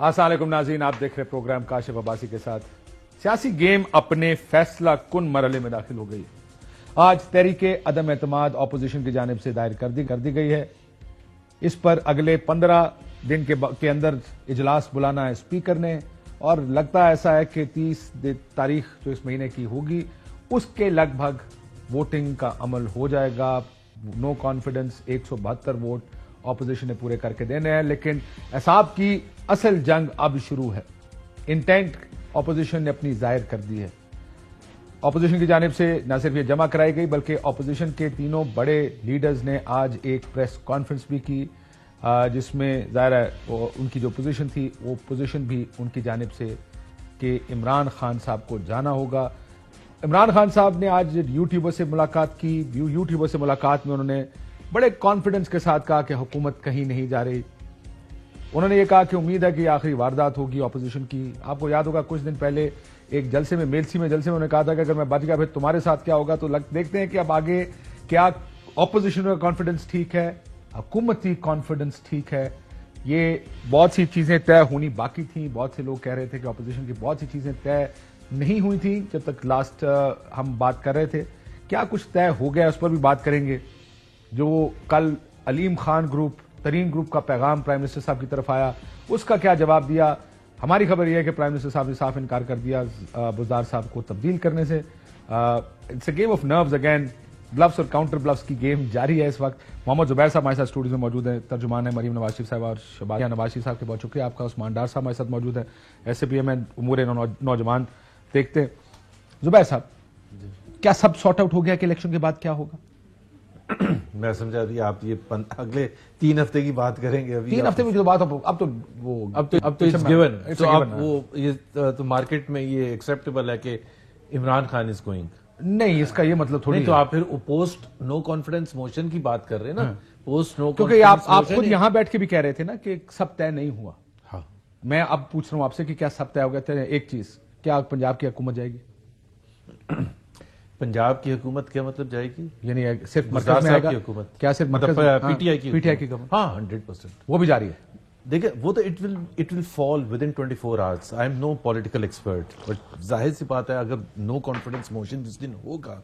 السلام علیکم ناظرین، آپ دیکھ رہے پروگرام کاشف عباسی کے ساتھ۔ سیاسی گیم اپنے فیصلہ کن مرحلے میں داخل ہو گئی۔ آج تحریک عدم اعتماد اپوزیشن کی جانب سے دائر کر دی گئی ہے۔ اس پر اگلے 15 دن کے اندر اجلاس بلانا ہے اسپیکر نے، اور لگتا ایسا ہے کہ 30 تاریخ جو اس مہینے کی ہوگی اس کے لگ بھگ ووٹنگ کا عمل ہو جائے گا۔ نو کانفیڈنس 172 ووٹ اپوزیشن نے پورے کر کے دینے ہیں، لیکن احزاب کی اصل جنگ اب شروع ہے۔ انٹینٹ اپوزیشن نے اپنی ظاہر کر دی ہے۔ اپوزیشن کی جانب سے نہ صرف یہ جمع کرائی گئی بلکہ اپوزیشن کے تینوں بڑے لیڈرز نے آج ایک پریس کانفرنس بھی کی، جس میں ظاہر ہے ان کی جو پوزیشن تھی وہ پوزیشن بھی ان کی جانب سے کہ عمران خان صاحب کو جانا ہوگا۔ عمران خان صاحب نے آج یوٹیوبر سے ملاقات کی۔ یوٹیوبر سے ملاقات میں انہوں نے بڑے کانفیڈنس کے ساتھ کہا کہ حکومت کہیں نہیں جا رہی۔ انہوں نے یہ کہا کہ امید ہے کہ آخری واردات ہوگی اپوزیشن کی۔ آپ کو یاد ہوگا کچھ دن پہلے ایک جلسے میں جلسے میں انہوں نے کہا تھا کہ اگر میں بچ گیا پھر تمہارے ساتھ کیا ہوگا۔ تو دیکھتے ہیں کہ اب آگے کیا اپوزیشن کا کانفیڈنس ٹھیک ہے، حکومتی کانفیڈنس ٹھیک ہے۔ یہ بہت سی چیزیں طے ہونی باقی تھیں۔ بہت سے لوگ کہہ رہے تھے کہ اپوزیشن کی بہت سی چیزیں طے نہیں ہوئی تھیں جب تک لاسٹ ہم بات کر رہے تھے۔ کیا کچھ طے ہو گیا اس پر بھی بات کریں گے۔ جو کل علیم خان گروپ ترین گروپ کا پیغام پرائم منسٹر صاحب کی طرف آیا، اس کا کیا جواب دیا۔ ہماری خبر یہ ہے کہ پرائم منسٹر صاحب نے صاف انکار کر دیا بزدار صاحب کو تبدیل کرنے سے۔ It's a game of nerves again, bluffs اور کاؤنٹر بلفس کی گیم جاری ہے اس وقت۔ محمد زبیر صاحب ہمارے ساتھ اسٹوڈیو میں موجود ہیں، ترجمان ہیں مریم نواز شریف صاحب اور شبازیہ نواز شریف صاحب کے، بہت شکریہ آپ کا۔ عثمان ڈار صاحب ہمارے ساتھ موجود ہیں، ایس پی ایم امور نوجوان دیکھتے ہیں۔ زبیر صاحب، کیا سب سارٹ آؤٹ ہو گیا کہ الیکشن کے بعد کیا ہوگا؟ میں سمجھا تھی آپ یہ اگلے 3 ہفتے کی بات کریں گے۔ 3 ہفتے میں جو بات اب تو اٹس گیون، تو اب وہ یہ تو مارکیٹ میں یہ ایکسیپٹیبل ہے کہ عمران خان از گوئنگ۔ نہیں، اس کا یہ مطلب تھوڑی، تو آپ پھر پوسٹ نو کانفیڈنس موشن کی بات کر رہے ہیں نا، پوسٹ نو، کیونکہ آپ خود یہاں بیٹھ کے بھی کہہ رہے تھے نا کہ سب طے نہیں ہوا۔ ہاں، میں اب پوچھ رہا ہوں آپ سے کہ کیا سب طے ہو گیا؟ ایک چیز، کیا پنجاب کی حکومت جائے گی؟ پنجاب کی حکومت کیا مطلب جائے گی؟ یعنی صرف مرکز میں آئے گا کی حکومت؟ کیا صرف مطلب پی ٹی آئی کی حکومت؟ ہاں 100% وہ بھی جاری ہے۔ دیکھیں وہ تو it will fall within 24 hours۔ I am no political expert, but ظاہر سی بات ہے اگر نو کانفیڈنس موشن جس دن ہوگا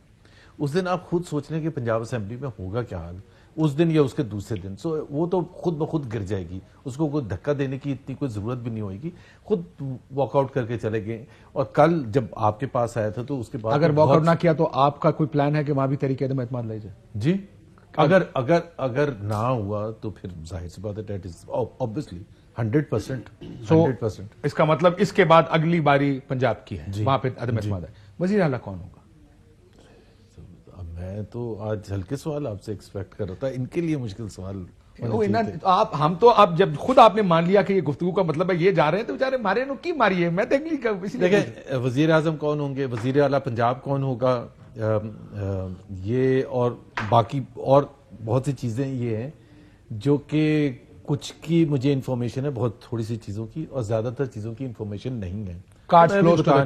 اس دن آپ خود سوچ لیں کہ پنجاب اسمبلی میں ہوگا کیا حال اس دن یا اس کے دوسرے دن۔ سو وہ تو خود بخود گر جائے گی، اس کو کوئی دھکا دینے کی اتنی کوئی ضرورت بھی نہیں ہوئے گی، خود واک آؤٹ کر کے چلے گئے۔ اور کل جب آپ کے پاس آیا تھا تو اس کے بعد اگر واک آؤٹ نہ کیا تو آپ کا کوئی پلان ہے کہ وہاں بھی تحریک عدم اعتماد لائی جائے؟ جی، اگر نہ ہوا تو پھر ظاہر سی بات ہے دیٹ از obviously 100%۔ اس کا مطلب اس کے بعد اگلی باری پنجاب کی ہے، وہاں پہ عدم اعتماد ہے۔ وزیر اعلیٰ کون ہوگا؟ میں تو آج ہلکے سوال آپ سے ایکسپیکٹ کر رہا تھا، ان کے لیے مشکل سوال۔ ہم تو اب جب خود آپ نے مان لیا کہ یہ گفتگو کا مطلب ہے یہ جا رہے ہیں تو بیچارے مارے نو کی ماری ہے۔ میں دیکھیں وزیر اعظم کون ہوں گے، وزیر اعلیٰ پنجاب کون ہوگا، یہ اور باقی اور بہت سی چیزیں یہ ہیں جو کہ کچھ کی مجھے انفارمیشن ہے، بہت تھوڑی سی چیزوں کی، اور زیادہ تر چیزوں کی انفارمیشن نہیں ہے۔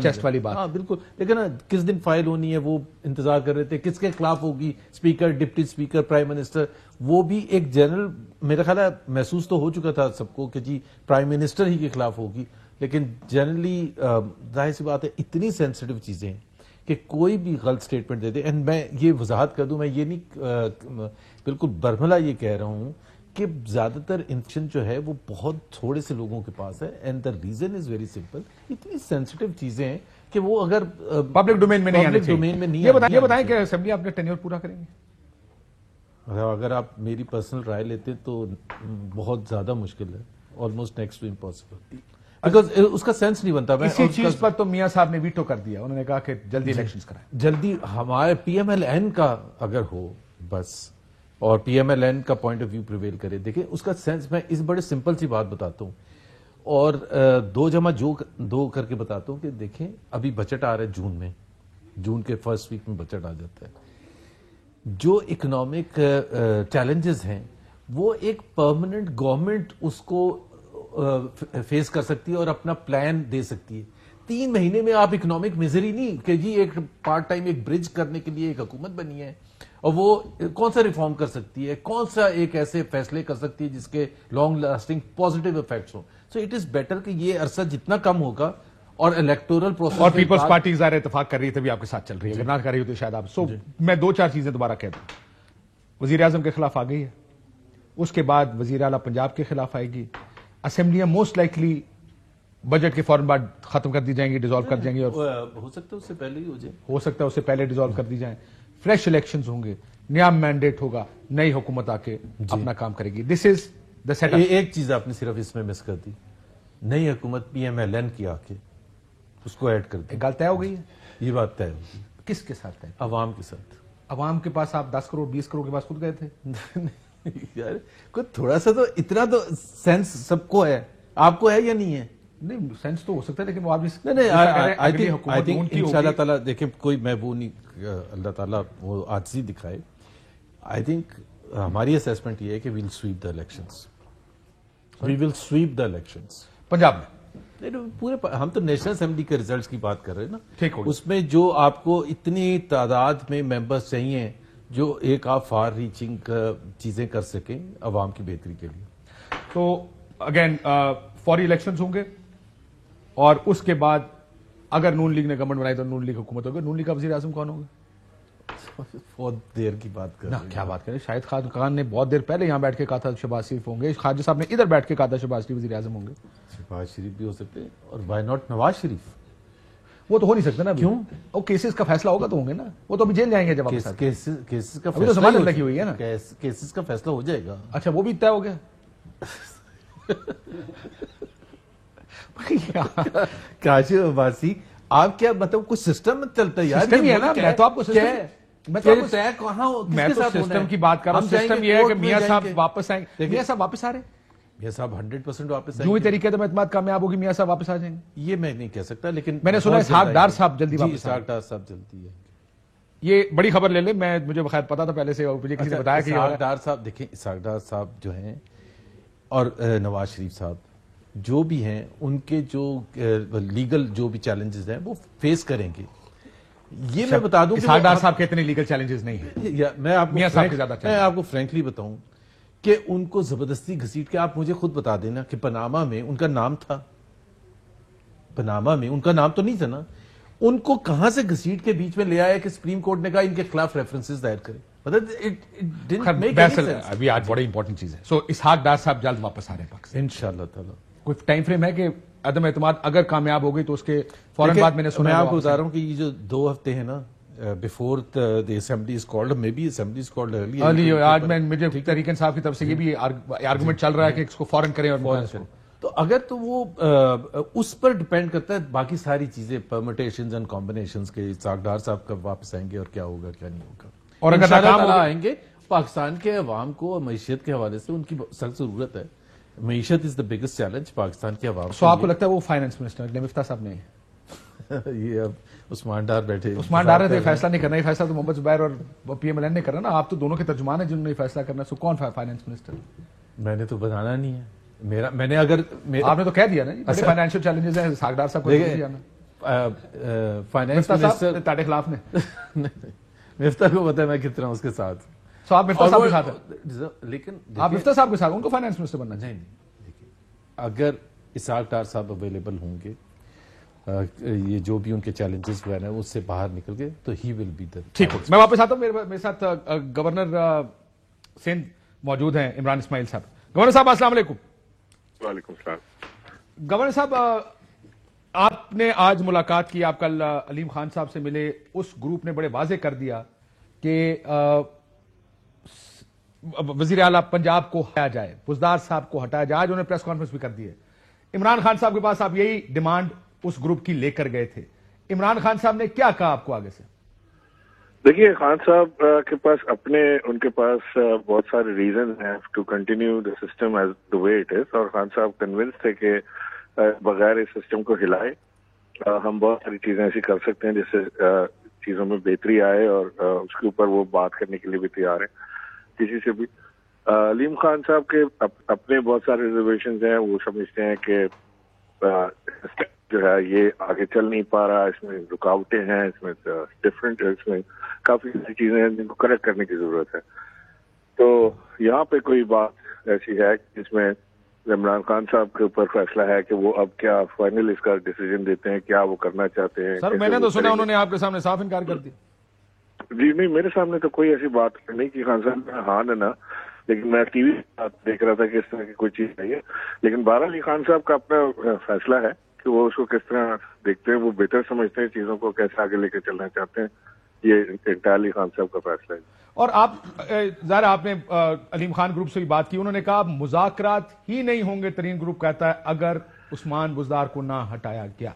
چیسٹ والی بات، ہاں بالکل، لیکن کس دن فائل ہونی ہے وہ انتظار کر رہے تھے، کس کے خلاف ہوگی، speaker, deputy speaker, prime minister, وہ بھی ایک جنرل میرا خیال ہے محسوس تو ہو چکا تھا سب کو کہ جی پرائم منسٹر ہی کے خلاف ہوگی، لیکن جنرلی ظاہر سی بات ہے اتنی سینسٹیو چیزیں ہیں کہ کوئی بھی غلط سٹیٹمنٹ دے دے۔ اینڈ میں یہ وضاحت کر دوں، میں یہ نہیں بالکل برملا یہ کہہ رہا ہوں کہ زیادہ تر انفارمیشن جو ہے وہ بہت تھوڑے سے لوگوں کے پاس ہے، and the reason is very simple, اتنی سینسٹیو چیزیں ہیں کہ وہ اگر پبلک ڈومین میں نہیں۔ یہ بتائیں کہ اسمبلی آپ نے ٹینیور پورا کریں گے؟ اگر آپ میری پرسنل رائے لیتے تو بہت زیادہ مشکل ہے، almost next to impossible, because اس کا سینس نہیں بنتا۔ اسی چیز پر تو میاں صاحب نے ویٹو کر دیا، انہوں نے کہا کہ جلدی الیکشنز کرائیں، جلدی ہمارے پی ایم ایل این کا اگر ہو بس، اور پی ایم ایل این کا پوائنٹ آف ویو پریویل کرے۔ دیکھیں اس کا سینس، میں اس بڑے سمپل سی بات بتاتا ہوں اور 2+2 کر کے بتاتا ہوں کہ دیکھیں ابھی بجٹ آ رہا ہے جون میں، جون کے فرسٹ ویک میں بجٹ آ جاتا ہے۔ جو اکنامک چیلنجز ہیں وہ ایک پرماننٹ گورنمنٹ اس کو فیس کر سکتی ہے اور اپنا پلان دے سکتی ہے۔ 3 مہینے میں آپ اکنامک میزری نہیں کہ جی ایک پارٹ ٹائم ایک برج کرنے کے لیے ایک حکومت بنی ہے اور وہ کون سا ریفارم کر سکتی ہے، کون سا ایک ایسے فیصلے کر سکتی ہے جس کے لانگ لاسٹنگ پازیٹیو افیکٹس ہوں۔ سو اٹ از بیٹر کہ یہ عرصہ جتنا کم ہوگا اور الیکٹورل پروسیس اور پیپلز پارٹی ظاہر اتفاق کر رہی ہے تبھی آپ کے ساتھ چل رہی ہے, اگر نہ کر رہی ہو تو شاید آپ. سو میں 2-4 چیزیں دوبارہ کہتا ہوں. وزیر اعظم کے خلاف آ گئی ہے, اس کے بعد وزیر اعلیٰ پنجاب کے خلاف آئے گی, اسمبلیاں موسٹ لائکلی بجٹ کے فوراً بعد ختم کر دی جائیں گی, ڈیزالو کر جائیں گی, اور ہو سکتا ہے اس سے پہلے ہی ہو جائے, ہو سکتا ہے اس سے پہلے ڈیزالو کر دی جائیں. فریش الیکشنز ہوں گے, نیا مینڈیٹ ہوگا, نئی حکومت آ کے اپنا کام کرے گی. دس از دا سیٹ اپ. ایک چیز آپ نے صرف اس میں مس کر دی, نئی حکومت PMLN کی آ کے اس کو ایڈ کر دی. گل طے ہو گئی ہے, یہ بات طے ہوگی. کس کے ساتھ طے؟ عوام کے ساتھ. عوام کے پاس آپ 10 کروڑ 20 کروڑ کے پاس خود گئے تھے. یار کوئی تھوڑا سا تو اتنا تو سینس سب کو ہے, آپ کو ہے یا نہیں ہے؟ نہیں سینس تو ہو سکتا ہے, لیکن وہ آپ ان شاء اللہ تعالیٰ دیکھیں, کوئی محبوب نہیں, اللہ تعالیٰ وہ عاجزی دکھائے. آئی تھنک ہماری اسیسمنٹ یہ ہے کہ ویل سویپ دا الیکشنز, وی ول سویپ دا الیکشنز پنجاب میں. پورے ہم تو نیشنل اسمبلی کے ریزلٹس کی بات کر رہے ہیں نا, ٹھیک ہو, اس میں جو آپ کو اتنی تعداد میں ممبرس چاہیے جو ایک آپ فار ریچنگ چیزیں کر سکیں عوام کی بہتری کے لیے. تو اگین فوری الیکشنز ہوں گے, اور اس کے بعد اگر نون لیگ نے گورنمنٹ بنائی تو نون لیگ حکومت ہوگی. نون لیگ کا وزیر اعظم کون ہوگا؟ بہت دیر کی بات کر رہے ہیں. کیا بات کریں, شاہد خان نے بہت دیر پہلے یہاں بیٹھ کے کہا تھا شہباز شریف ہوں گے, خواجہ صاحب نے ادھر بیٹھ کے کہا تھا شہباز شریف وزیر اعظم ہوں گے. شہباز شریف بھی ہو سکتے ہیں, اور وائی ناٹ نواز شریف. وہ تو ہو نہیں سکتا نا. کیوں؟ وہ کیسز کا فیصلہ ہوگا تو ہوں گے ا وہ تو ابھی جیل جائیں گے جب کیسز کا ابھی تو ضمانت لگی ہوئی ہے نا. کیسز کا فیصلہ ہو جائے گا. اچھا وہ بھی طے ہو گیا. کاشف عباسی, آپ کیا مطلب کچھ سسٹم چلتا ہے یار؟ سسٹم ہی ہے نا. میں تو آپ کو میں تو سسٹم کی بات کر رہا ہوں. سسٹم یہ ہے کہ میاں صاحب واپس آئیں گے. میاں صاحب واپس آ رہے ہیں, میاں صاحب 100% واپس آئیں جو گے. ہی طریقے سے اعتماد کامیاب ہوگی میاں صاحب واپس آ جائیں گے. یہ میں نہیں کہہ سکتا, لیکن میں نے سنا اسحاق ڈار صاحب جلدی واپس. اسحاق ڈار صاحب جلدی ہے. یہ بڑی خبر لے لیں, مجھے بخیر پتا تھا پہلے سے, اور مجھے کسی نے بتایا کہ اسحاق ڈار صاحب, دیکھیں اسحاق ڈار صاحب جو ہیں اور نواز شریف صاحب جو بھی ہیں, ان کے جو لیگل جو بھی چیلنجز ہیں وہ فیس کریں گے. یہ میں بتا دوں کہ اسحاق ڈار صاحب کے اتنے لیگل چیلنجز نہیں ہیں. میں آپ کو فرینکلی بتاؤں کہ ان کو زبردستی گھسیٹ کے, آپ مجھے خود بتا دینا کہ پاناما میں ان کا نام تھا, پاناما میں ان کا نام تو نہیں تھا نا, ان کو کہاں سے گھسیٹ کے بیچ میں لے آیا کہ سپریم کورٹ نے کہا ان کے خلاف ریفرنسز دائر کرے. ابھی آج بڑی امپورٹنٹ چیز ہے. سو اسحاق ڈار صاحب جلد واپس آ رہے ہیں پاکستان انشاءاللہ تعالی. کوئی ٹائم فریم ہے کہ عدم اعتماد اگر کامیاب ہو گئی تو اس کے فوراً بعد؟ میں نے سنا, میں آپ کو بتا رہا ہوں کہ یہ جو 2 ہفتے ہیں نا before the assembly is called, may be assembly is called early, آج میں مجھے تحریک انصاف کی طرف سے یہ بھی آرگومنٹ چل رہا ہے کہ اس کو فوراً کریں. اور تو اگر تو وہ اس پر ڈپینڈ کرتا ہے باقی ساری چیزیں, پرمیٹیشنز اینڈ کمبینیشنز کے اسحاق ڈار صاحب کب واپس آئیں گے اور کیا ہوگا کیا نہیں ہوگا. اور اگر ناکام آئیں گے, پاکستان کے عوام کو اور معیشت کے حوالے سے ان کی سخت ضرورت ہے. معیشت از دا بگیسٹ چیلنج پاکستان کے عوام. سو آپ کو لگتا ہے وہ فائنانس منسٹر مفتاح صاحب نے یہ اب عثمان ڈار بیٹھے, عثمان ڈار نے فیصلہ نہیں کرنا, یہ فیصلہ تو محمد زبیر اور PMLN نے کرنا نا. آپ تو دونوں کے ترجمان ہیں جنہوں نے فیصلہ کرنا. سو کون فائنانس منسٹر؟ میں نے تو بتانا نہیں ہے, میں نے اگر آپ نے تو کہہ دیا نا جی فائنینشیل چیلنجز ہیں. اسحاق ڈار صاحب کو فائنانس منسٹر تاڑے خلاف نے مفتاح کو پتا ہے میں کتنا اس کے ساتھ. سو آپ مفتاح صاحب کے ساتھ ہیں, لیکن آپ مفتاح صاحب کے ساتھ ان کو فائنانس منسٹر بننا چاہیے. اگر اسحاق ڈار صاحب اویلیبل ہوں گے, یہ جو بھی ان کے چیلنجز ہوئے ہیں اس سے باہر نکل گئے تو ہی ول بی. ٹھیک ہے, میں واپس آتا ہوں. میرے ساتھ گورنر سندھ موجود ہیں عمران اسماعیل صاحب. گورنر صاحب السلام علیکم. وعلیکم السلام. گورنر صاحب, آپ نے آج ملاقات کی, آپ کل علیم خان صاحب سے ملے. اس گروپ نے بڑے واضح کر دیا کہ وزیر اعلیٰ پنجاب کو ہٹایا جائے, بزدار صاحب کو ہٹایا جائے. آج انہوں نے پریس کانفرنس بھی کر دی ہے. عمران خان صاحب کے پاس آپ یہی ڈیمانڈ اس گروپ کی لے کر گئے تھے. عمران خان صاحب نے کیا کہا آپ کو آگے سے؟ دیکھیے, خان صاحب کے پاس ان کے پاس بہت سارے ریزنز ہیں to continue the system as the way it is, اور خان صاحب کنونس تھے کہ بغیر اس سسٹم کو ہلائے ہم بہت ساری چیزیں ایسی کر سکتے ہیں جس سے چیزوں میں بہتری آئے, اور اس کے اوپر وہ بات کرنے کے لیے بھی تیار ہیں کسی سے بھی. علیم خان صاحب کے اپنے بہت سارے ریزرویشنز ہیں. وہ سمجھتے ہیں کہ جو ہے یہ آگے چل نہیں پا رہا, اس میں رکاوٹیں ہیں, اس میں اس میں کافی ساری چیزیں ہیں جن کو کریکٹ کرنے کی ضرورت ہے. تو یہاں پہ کوئی بات ایسی ہے جس میں عمران خان صاحب کے اوپر فیصلہ ہے کہ وہ اب کیا فائنل اس کا ڈیسیجن دیتے ہیں, کیا وہ کرنا چاہتے ہیں. سر میں نے تو سنا انہوں نے آپ کے سامنے صاف انکار کر دیا. جی نہیں, میرے سامنے تو کوئی ایسی بات نہیں کہ خان صاحب نے ہاں نہ, لیکن میں ٹی وی دیکھ رہا تھا کہ اس طرح کی کوئی چیز نہیں ہے. لیکن بہرحال خان صاحب کا اپنا فیصلہ ہے کہ وہ اس کو کس طرح دیکھتے ہیں, وہ بہتر سمجھتے ہیں چیزوں کو, کیسے آگے لے کے چلنا چاہتے ہیں. یہ انٹائرلی خان صاحب کا فیصلہ ہے. اور آپ ظاہر آپ نے علیم خان گروپ سے بھی بات کی, انہوں نے کہا مذاکرات ہی نہیں ہوں گے, ترین گروپ کہتا ہے, اگر عثمان بزدار کو نہ ہٹایا گیا.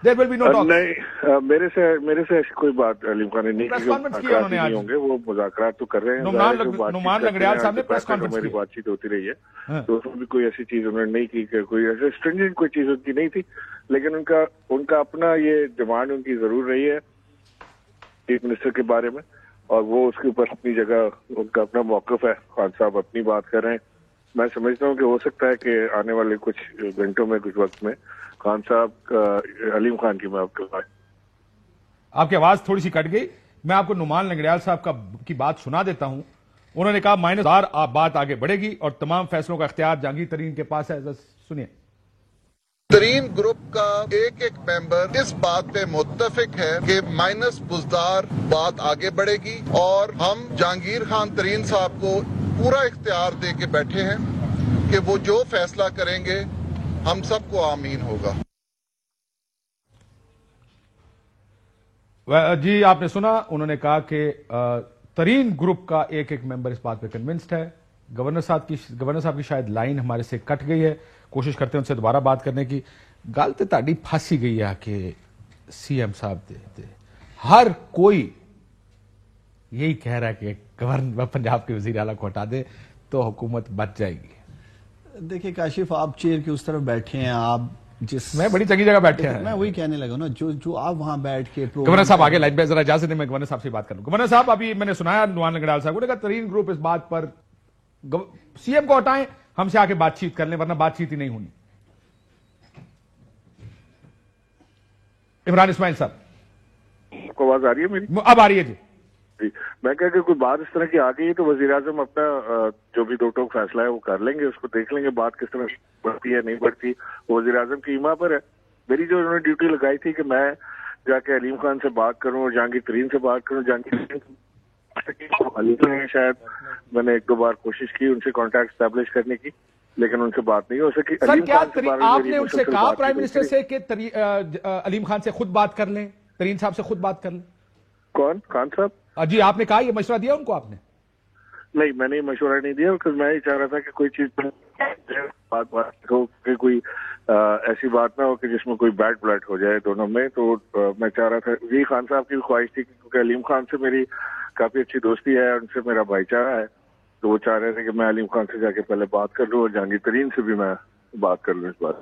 There will be no talks. نہیں, میرے سے ایسی کوئی بات علیم خان نے نہیں کی ہوں گے. وہ مذاکرات تو کر رہے ہیں. نعمان لنگڑیال صاحب نے پریس کانفرنس کی, میری بات چیت ہوتی رہی ہے, تو اس میں بھی کوئی ایسی چیز انہوں نے نہیں کی کہ کوئی ایسے اسٹرنجنٹ کوئی چیز ان کی نہیں تھی. لیکن ان کا اپنا یہ ڈیمانڈ ان کی ضرور رہی ہے چیف منسٹر کے بارے میں, اور وہ اس کے اوپر اپنی جگہ ان کا اپنا موقف ہے. خان صاحب اپنی بات کر رہے ہیں. میں سمجھتا ہوں کہ ہو سکتا ہے کہ آنے والے کچھ گھنٹوں میں, کچھ وقت میں خان صاحب علیم خان کی میں آپ کی آواز تھوڑی سی کٹ گئی. میں آپ کو نعمان لنگڑیال صاحب کی بات سنا دیتا ہوں. انہوں نے کہا مائنسدار بات آگے بڑھے گی اور تمام فیصلوں کا اختیار جہانگیر ترین کے پاس ہے. سنیے. ترین گروپ کا ایک ایک ممبر اس بات پہ متفق ہے کہ مائنس بزدار بات آگے بڑھے گی, اور ہم جہانگیر خان ترین صاحب کو پورا اختیار دے کے بیٹھے ہیں کہ وہ جو فیصلہ کریں گے ہم سب کو آمین ہوگا. جی آپ نے سنا, انہوں نے کہا کہ ترین گروپ کا ایک ایک ممبر اس بات پہ کنونسڈ ہے. گورنر صاحب کی شاید لائن ہمارے سے کٹ گئی ہے, کوشش کرتے ہیں ان سے دوبارہ بات کرنے کی. گل تو تہاڈی پھاسی گئی ہے کہ سی ایم صاحب دے ہر کوئی یہی کہہ رہا ہے کہ گورنر پنجاب کے وزیر اعلیٰ کو ہٹا دے تو حکومت بچ جائے گی. دیکھیں کاشف, آپ چیئر کے اس طرف بیٹھے ہیں, آپ میں بڑی چنگی جگہ بیٹھے ہیں, میں وہی کہنے لگا نا, جو آپ وہاں بیٹھ کے گورنر صاحب آگے لائن پہ ذرا اجازت دیں, میں گورنر صاحب سے بات کروں. گورنر صاحب, ابھی میں نے سنایا نعمان لنگڑیال صاحب کو, کہا ترین گروپ اس بات پر سی ایم کو ہٹائیں, ہم سے آ کے بات چیت کر لیں, ورنہ بات چیت ہی نہیں ہونی. عمران اسماعیل صاحب, آپ کو آواز آ رہی ہے میری؟ اب آ رہی ہے. جی میں کہا کہ کوئی بات اس طرح کی آ گئی ہے تو وزیر اعظم اپنا جو بھی دو ٹوک فیصلہ ہے وہ کر لیں گے, اس کو دیکھ لیں گے بات کس طرح بڑھتی ہے نہیں بڑھتی. وزیر اعظم کی ایما پر ہے. میری جو انہوں نے ڈیوٹی لگائی تھی کہ میں جا کے علیم خان سے بات کروں اور جہانگیر ترین سے بات کروں. جہانگیر ترین شاید میں نے ایک دو بار کوشش کی ان سے کانٹیکٹ اسٹیبلش کرنے کی, لیکن ان سے بات نہیں ہو سکی. سر کیا آپ نے ان سے کہا پرائم منسٹر سے کہ علیم خان سے خود بات کر لیں, ترین صاحب سے خود بات کر لیں؟ کون خان صاحب؟ جی آپ نے کہا, یہ مشورہ دیا ان کو آپ نے؟ نہیں, میں نے مشورہ نہیں دیا, کیونکہ میں یہ چاہ رہا تھا کہ کوئی چیز بات ہو کہ کوئی ایسی بات نہ ہو کہ جس میں کوئی بیڈ بلڈ ہو جائے دونوں میں. تو میں چاہ رہا تھا, یہ خان صاحب کی خواہش تھی کیونکہ علیم خان سے میری کافی اچھی دوستی ہے, ان سے میرا بھائی چارہ ہے, تو وہ چاہ رہے تھے کہ میں علیم خان سے جا کے پہلے بات کر لوں اور جہانگیر ترین سے بھی میں بات کر لوں اس بات.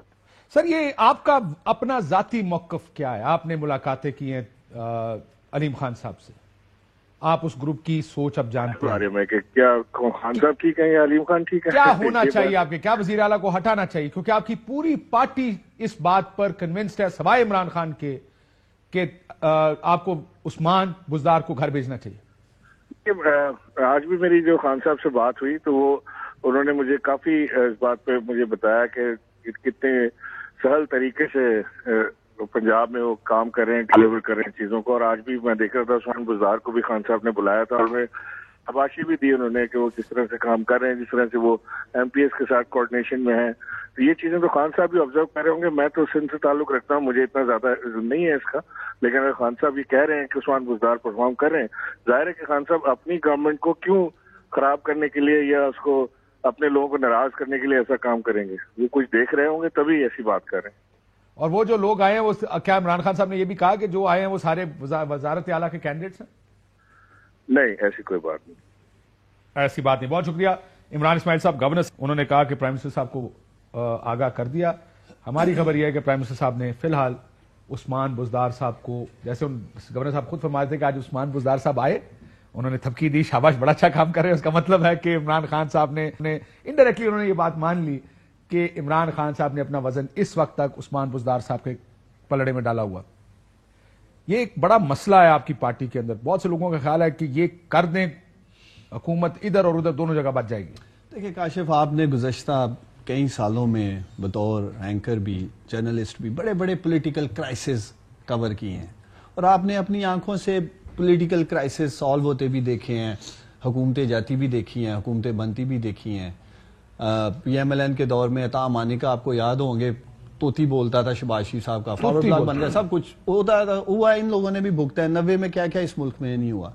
سر یہ آپ کا اپنا ذاتی موقف کیا ہے؟ آپ نے ملاقاتیں کی ہیں علیم خان صاحب سے, آپ اس گروپ کی سوچ اب جانتے ہیں کہ کیا خان صاحب ٹھیک ہے یا علیم خان ٹھیک ہے, کیا ہونا چاہیے آپ کے, کیا وزیر اعلیٰ کو ہٹانا چاہیے؟ کیونکہ آپ کی پوری پارٹی اس بات پر کنونسڈ ہے سوائے عمران خان کے کہ آپ کو عثمان بزدار کو گھر بھیجنا چاہیے. آج بھی میری جو خان صاحب سے بات ہوئی تو وہ انہوں نے مجھے کافی اس بات پہ مجھے بتایا کہ کتنے سہل طریقے سے پنجاب میں وہ کام کر رہے ہیں, ڈیلیور کر رہے ہیں چیزوں کو. اور آج بھی میں دیکھ رہا تھا عثمان بزدار کو بھی خان صاحب نے بلایا تھا اور میں شاباشی بھی دی انہوں نے کہ وہ کس طرح سے کام کر رہے ہیں, جس طرح سے وہ ایم پی ایس کے ساتھ کوآرڈینیشن میں ہیں. تو یہ چیزیں تو خان صاحب بھی آبزرو کر رہے ہوں گے. میں تو سندھ سے تعلق رکھتا ہوں, مجھے اتنا زیادہ نہیں ہے اس کا, لیکن اگر خان صاحب یہ کہہ رہے ہیں کہ عثمان بزدار پرفارم کر رہے ہیں, ظاہر ہے کہ خان صاحب اپنی گورنمنٹ کو کیوں خراب کرنے کے لیے یا اس کو اپنے لوگوں کو ناراض کرنے کے لیے ایسا کام کریں گے. وہ کچھ دیکھ رہے ہوں گے تبھی ایسی بات کر رہے ہیں. اور وہ جو لوگ آئے ہیں وہ کیا عمران خان صاحب نے یہ بھی کہا کہ جو آئے ہیں وہ سارے وزارت اعلیٰ کے کینڈیڈیٹس ہیں؟ نہیں, ایسی کوئی بات نہیں. ایسی بات نہیں. بہت شکریہ عمران اسماعیل صاحب, گورنر. انہوں نے کہا کہ پرائم منسٹر صاحب کو آگاہ کر دیا. ہماری خبر یہ ہے کہ پرائم منسٹر صاحب نے فی الحال عثمان بزدار صاحب کو, جیسے گورنر صاحب خود فرماتے تھے کہ آج عثمان بزدار صاحب آئے, انہوں نے تھپکی دی, شاباش بڑا اچھا کام کر رہے ہیں. اس کا مطلب ہے کہ عمران خان صاحب نے انڈائریکٹلی انہوں نے یہ بات مان لی کہ عمران خان صاحب نے اپنا وزن اس وقت تک عثمان بزدار صاحب کے پلڑے میں ڈالا ہوا. یہ ایک بڑا مسئلہ ہے آپ کی پارٹی کے اندر. بہت سے لوگوں کا خیال ہے کہ یہ کر دیں حکومت ادھر اور ادھر دونوں جگہ بچ جائے گی. دیکھیں کاشف, آپ نے گزشتہ کئی سالوں میں بطور اینکر بھی جرنلسٹ بھی بڑے بڑے پولیٹیکل کرائسس کور کیے ہیں اور آپ نے اپنی آنکھوں سے پولیٹیکل کرائسس سالو ہوتے بھی دیکھے ہیں, حکومتیں جاتی بھی دیکھی ہیں, حکومتیں بنتی بھی دیکھی ہیں. پی ایم ایل این کے دور میں عطا امانی کا آپ کو یاد ہوں گے, توتی بولتا تھا شہباز شریف صاحب کا, فاروق بلاک بن گیا, سب کچھ ہوتا تھا, ہوا ان لوگوں نے بھی بھگتا ہے. 90 میں کیا کیا اس ملک میں نہیں ہوا.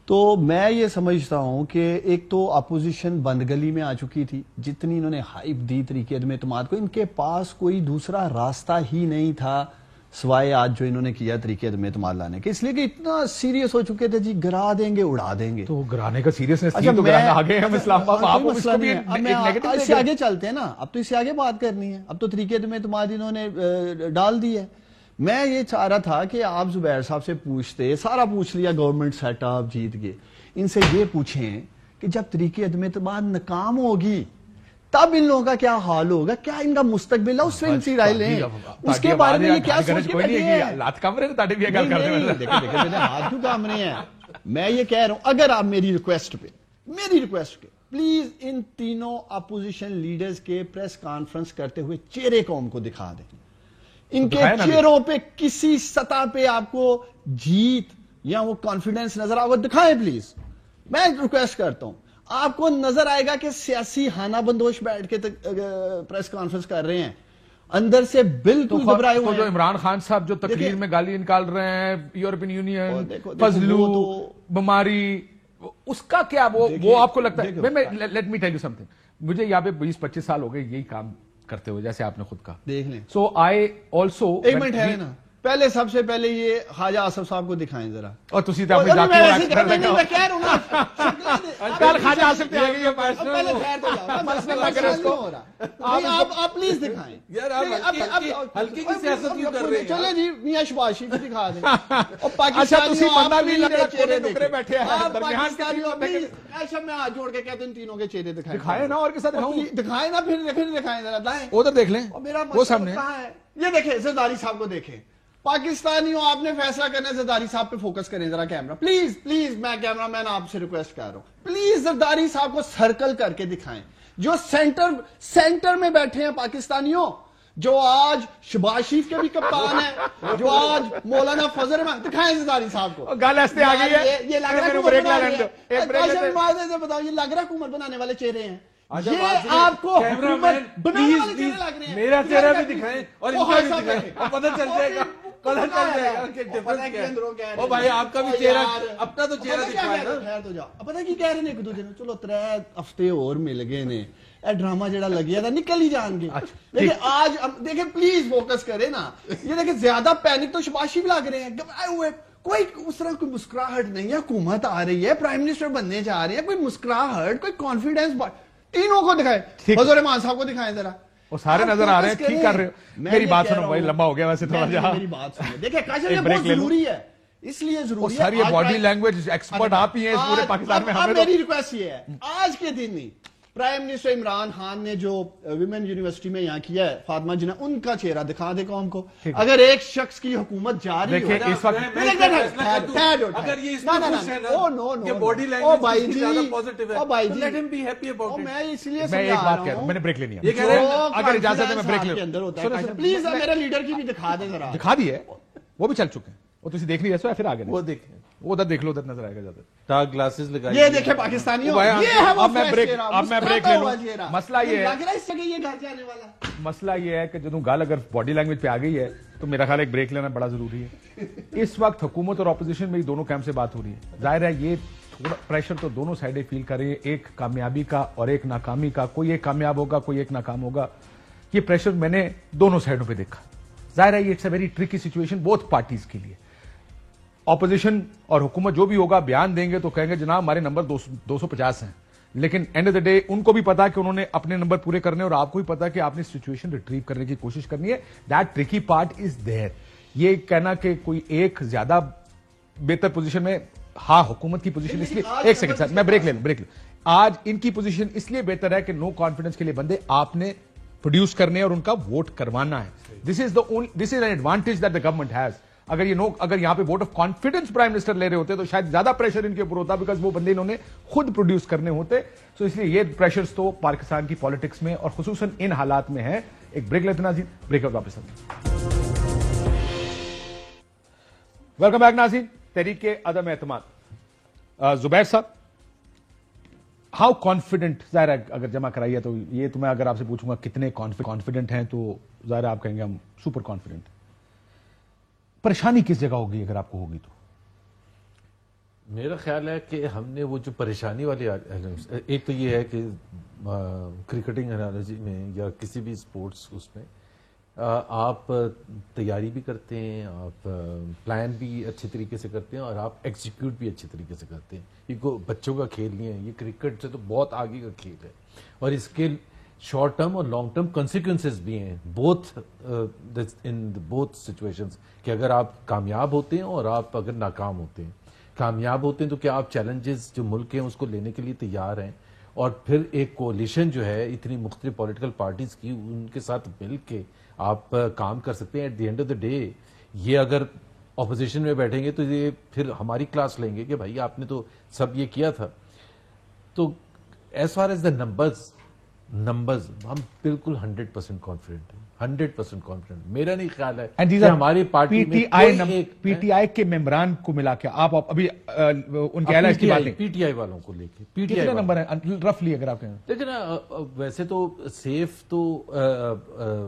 تو میں یہ سمجھتا ہوں کہ ایک تو اپوزیشن بند گلی میں آ چکی تھی, جتنی انہوں نے ہائپ دی طریقے عدم اعتماد کو, ان کے پاس کوئی دوسرا راستہ ہی نہیں تھا سوائے آج جو انہوں نے کیا طریقے عدم اعتماد لانے کے, اس لیے کہ اتنا سیریس ہو چکے تھے جی, گرا دیں گے اڑا دیں گے. تو گرانے کا سیریسنس تھی تو گرانا آگے ہم اسلام آباد, آپ اس کو بھی ایک نیگیٹو اس سے آگے چلتے ہیں نا, اب تو اس سے آگے بات کرنی ہے. اب تو طریقے عدم اعتماد انہوں نے ڈال دی ہے. میں یہ چاہ رہا تھا کہ آپ زبیر صاحب سے پوچھتے, سارا پوچھ لیا, گورنمنٹ سیٹ اپ جیت گئے, ان سے یہ پوچھیں کہ جب طریقے عدم اعتماد ناکام ہوگی تب ان لوگوں کا کیا حال ہوگا, کیا ان کا مستقبل ہے, اس سے ان سے رائے لیں. اس کے بارے میں یہ کیا سوچ کے بیٹھے ہیں, ہاتھ کام رہے تاڑے بھی گل کرتے ہیں, دیکھیں میرے ہاتھ کیوں کام رہے ہیں. میں یہ کہہ رہا ہوں, اگر آپ میری ریکویسٹ پہ پلیز ان تینوں اپوزیشن لیڈرز کے پریس کانفرنس کرتے ہوئے چہرے قوم کو دکھا دیں. ان کے چہروں پہ کسی سطح پہ آپ کو جیت یا وہ کانفیڈنس نظر آئے, دکھائیں پلیز. میں ریکویسٹ کرتا ہوں, آپ کو نظر آئے گا کہ سیاسی خانہ بندوش بیٹھ کے پریس کانفرنس کر رہے ہیں, اندر سے بالکل گھبرائے ہوئے ہیں. جو عمران خان صاحب جو تقریر میں گالی نکال رہے ہیں, یورپین یونین, فضلو, بیماری, اس کا کیا وہ آپ کو لگتا ہے؟ Let me tell you some thing, مجھے یہاں پہ 20-25 سال ہو گئے یہی کام کرتے ہوئے, جیسے آپ نے خود کہا. دیکھ لیں. سو آئی آلسو, ایک منٹ ہے نا, پہلے سب سے پہلے یہ خواجہ آصف صاحب کو دکھائیں ذرا. اور تسی تو اپنی ذاتی میں کہہ رہا ہوں نا, کل خواجہ آصف پہ آ گئی ہے, پہلے خیر تو جاؤ, مسئلہ لگ رہا ہے اس کو. آپ پلیز دکھائیں یار, آپ ہلکی کی سیاست کیوں کر رہے ہیں؟ چلے جی میاں شہباز شریف کو دکھا دیں. اور اچھا تسی بندہ بھی لگا کونے ٹکڑے بیٹھے ہیں درمیان کے, ایسا میں ہاتھ جوڑ کے کہتے ہیں تینوں کے چہرے دکھائیں نا, اور کے ساتھ دکھائیں نا, پھر دکھائیں ذرا, دائیں ادھر دیکھ لیں, وہ سامنے. یہ دیکھیں زرداری صاحب کو دیکھیں. پاکستانیوں آپ نے فیصلہ کرنا ہے, زرداری صاحب پہ فوکس کریں ذرا کیمرہ پلیز. میں کیمرہ مین آپ سے ریکویسٹ کر رہا ہوں, پلیز زرداری صاحب کو سرکل کر کے دکھائیں, جو سینٹر میں بیٹھے ہیں پاکستانیوں, جو آج شہباز شریف کے بھی کپتان ہیں, جو آج مولانا فضل الرحمان. دکھائیں زرداری صاحب کو. گل ایسے آ گئی ہے, یہ لگ رہا ہے حکومت بنانے والے چہرے ہیں. یہ آپ کو حکومت بنانے والے چہرے لگ رہے ہیں. میرا چہرہ بھی دکھائیں اور ان کا بھی دکھائیں, پتہ چل جائے گا, پتہ چل جائے گا کہ ڈفرنس کیا ہے. او بھائی آپ کا بھی چہرہ, اپنا تو چہرہ دکھائیں نا. خیر تو جاؤ, پتہ کی کہہ رہے ہیں ایک دوسرے نے, چلو 3 ہفتے اور مل گئے نے, اے ڈرامہ جڑا لگیا تھا نکل ہی جان گے. دیکھیں آج دیکھیں پلیز فوکس کرے نا. یہ دیکھیں زیادہ پینک تو شہباز شریف لگ رہے ہیں, گھبرائے ہوئے, کوئی اس طرح کوئی مسکراہٹ نہیں ہے. حکومت آ رہی ہے, پرائم منسٹر بننے جا رہے ہیں, کوئی مسکراہٹ, کوئی کانفیڈینس. تینوں کو دکھائیں, فضل الرحمان صاحب کو دکھائیں ذرا. وہ سارے نظر آ رہے ہیں, ٹھیک کر رہے ہو. میری بات سنو بھائی, لمبا ہو گیا ویسے تھوڑا جہاں. میری بات سنو, دیکھیں کاشف یہ بہت ضروری ہے, اس لیے ضروری ہے. ساری باڈی لینگویج ایکسپرٹ آپ ہی ہیں اس پورے پاکستان میں. ہمیں میری ریکویسٹ یہ ہے, آج کے دن نہیں, پرائم منسٹر عمران خان نے جو ویمن یونیورسٹی میں یہاں کیا ہے, فاطمہ جناح, ان کا چہرہ دکھا دے قوم کو. اگر ایک شخص کی حکومت جا رہی ہے اس وقت, اگر یہ اس میں خوش ہے نا کہ باڈی لینگویج زیادہ پوزیٹیو ہے, لیٹ ہم بی ہیپی اباؤٹ اٹ. میں اس لیے میں ایک بات کہہ رہا ہوں, میں نے بریک لینی ہے. یہ کہہ رہے ہیں اگر اجازت ہے میں بریک لوں. پلیز میرے لیڈر کی بھی دکھا دیں ذرا. دکھا دی ہے, وہ بھی چل چکے ہیں, وہ تسی دیکھ لی ہے, پھر آگے وہ دیکھیں, وہ ادھر دیکھ لو, ادھر نظر آئے گا زیادہ. ڈارک گلاسز لگائیں. یہ دیکھیں پاکستانیوں, اب میں بریک لے لوں. مسئلہ یہ ہے, یہ گھر جانے والا مسئلہ یہ ہے کہ جدوں گل اگر باڈی لینگویج پہ آ گئی ہے تو میرا خیال ہے ایک بریک لینا بڑا ضروری ہے. اس وقت حکومت اور اپوزیشن میں دونوں کیمپ سے بات ہو رہی ہے. ظاہر ہے یہ تھوڑا پریشر تو دونوں سائڈیں فیل کر رہی ہے, ایک کامیابی کا اور ایک ناکامی کا. کوئی ایک کامیاب ہوگا, کوئی ایک ناکام ہوگا. یہ پریشر میں نے دونوں سائڈوں پہ دیکھا. ظاہر ہے یہ it's a very tricky situation both parties کے لیے. اپوزیشن اور حکومت جو بھی ہوگا بیان دیں گے تو کہیں گے جناب ہمارے نمبر 250 ہیں, لیکن اینڈ آف دا ڈے ان کو بھی پتا کہ انہوں نے اپنے نمبر پورے کرنے, اور آپ کو بھی پتا کہ آپ نے سچویشن ریٹریو کرنے کی کوشش کرنی ہے. دیٹ ٹرکی پارٹ از دیر. یہ کہنا کہ کوئی ایک زیادہ بہتر پوزیشن میں, ہاں حکومت کی پوزیشن اس لیے, ایک سیکنڈ سر میں بریک لوں. آج ان کی پوزیشن اس لیے بہتر ہے کہ نو کانفیڈنس کے لیے بندے آپ نے پروڈیوس کرنے اور ان کا ووٹ کروانا ہے. This is an advantage that the government has. اگر یہاں پہ vote of confidence prime minister لے رہے ہوتے تو شاید زیادہ پریشر ان کے اوپر ہوتا, بیکاز وہ بندے انہوں نے خود پروڈیوس کرنے ہوتے. سو اس لیے یہ پریشرز تو پاکستان کی پالیٹکس میں اور خصوصاً ان حالات میں ہے. ایک بریک لیتے ناظرین, بریک آؤٹ واپس آتے. ویلکم بیک ناظرین. تحریک عدم اعتماد, زبیر صاحب, ہاؤ کانفیڈنٹ, ظاہر ہے اگر جمع کرائی ہے تو یہ تو میں اگر آپ سے پوچھوں گا کتنے کانفیڈنٹ ہیں تو ظاہر آپ کہیں گے ہم سپر کانفیڈنٹ. پریشانی کس جگہ ہوگی اگر آپ کو ہوگی تو؟ میرا خیال ہے کہ ہم نے وہ جو پریشانی والی, ایک تو یہ ہے کہ کرکٹنگ انالوجی میں یا کسی بھی سپورٹس اس میں آپ تیاری بھی کرتے ہیں, آپ پلان بھی اچھے طریقے سے کرتے ہیں اور آپ ایگزیکیوٹ بھی اچھے طریقے سے کرتے ہیں. یہ کوئی بچوں کا کھیل نہیں ہے, یہ کرکٹ سے تو بہت آگے کا کھیل ہے اور اس کے شارٹ ٹرم اور لانگ ٹرم کانسیکوینسز بھی ہیں ان بوتھ سچویشنز, کہ اگر آپ کامیاب ہوتے ہیں اور آپ اگر ناکام ہوتے ہیں. کامیاب ہوتے ہیں تو کیا آپ چیلنجز جو ملک ہیں اس کو لینے کے لیے تیار ہیں, اور پھر ایک کولیشن جو ہے اتنی مختلف پولیٹیکل پارٹیز کی, ان کے ساتھ مل کے آپ کام کر سکتے ہیں. At the end of the day یہ اگر اپوزیشن میں بیٹھیں گے تو یہ پھر ہماری کلاس لیں گے کہ بھائی آپ نے تو سب یہ کیا تھا. تو as far as the numbers ہم بالکل 100% کانفیڈنٹ ہیں, 100% کانفیڈنٹ. میرا نہیں خیال ہے کہ ہماری پارٹی میں پی ٹی آئی کے ممبران کو ملا کے آپ ابھی ان کے الائز کی بات نہیں, پی ٹی آئی والوں کو لے کے پی ٹی آئی نمبر ہے رفلی اگر آپ کہیں؟ لیکن ویسے تو سیف تو